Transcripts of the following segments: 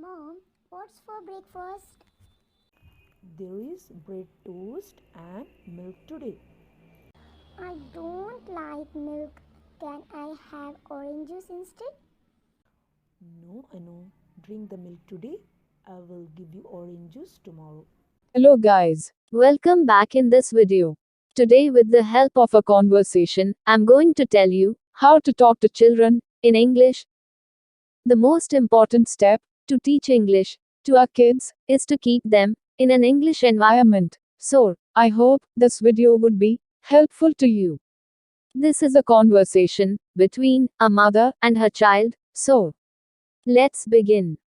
Mom, what's for breakfast? There is bread toast and milk today. I don't like milk. Can I have orange juice instead? No, Anu, drink the milk today. I will give you orange juice tomorrow. Hello guys. Welcome back in this video. Today with the help of a conversation, I'm going to tell you how to talk to children in English. The most important step to teach English to our kids is to keep them in an English environment. So, I hope this video would be helpful to you. This is a conversation between a mother and her child. So, let's begin.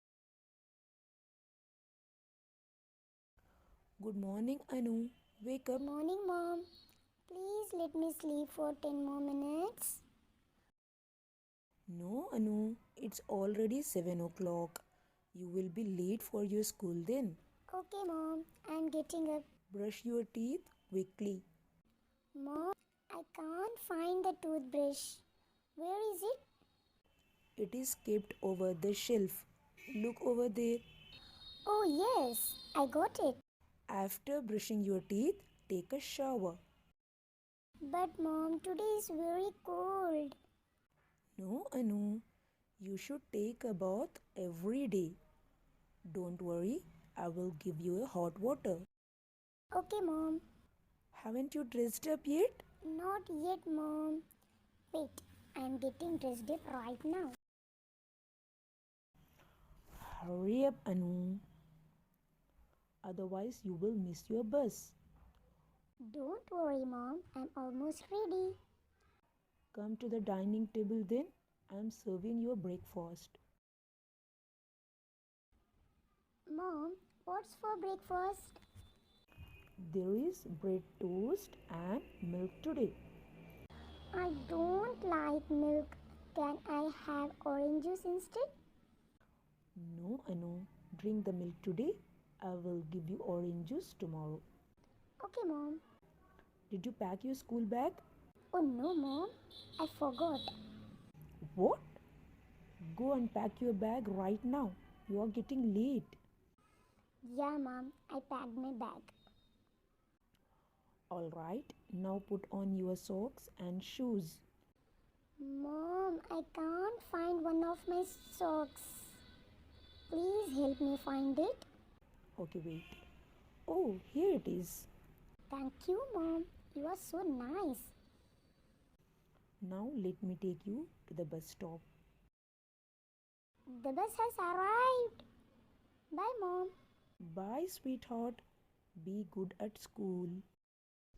Good morning, Anu. Wake up. Morning, Mom. Please let me sleep for 10 more minutes. No, Anu, it's already 7 o'clock. You will be late for your school then. Okay, Mom, I'm getting up. Brush your teeth quickly. Mom, I can't find the toothbrush. Where is it? It is kept over the shelf. Look over there. Oh, yes, I got it. After brushing your teeth, take a shower. But, Mom, today is very cold. No, Anu, you should take a bath every day. Don't worry, I will give you a hot water. Okay, Mom. Haven't you dressed up yet? Not yet, Mom. Wait, I'm getting dressed up right now. Hurry up, Anu. Otherwise, you will miss your bus. Don't worry, Mom. I'm almost ready. Come to the dining table then. I am serving your breakfast. Mom, what's for breakfast? There is bread toast and milk today. I don't like milk. Can I have orange juice instead? No, Anu, drink the milk today. I will give you orange juice tomorrow. Okay, Mom. Did you pack your school bag? Oh no, Mom. I forgot. What? Go and pack your bag right now. You are getting late. Yeah, Mom. I packed my bag. Alright, now put on your socks and shoes. Mom, I can't find one of my socks. Please help me find it. Okay, wait. Oh, here it is. Thank you, Mom. You are so nice. Now let me take you to the bus stop. The bus has arrived. Bye, Mom. Bye, sweetheart. Be good at school.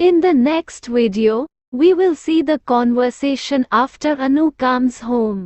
In the next video, we will see the conversation after Anu comes home.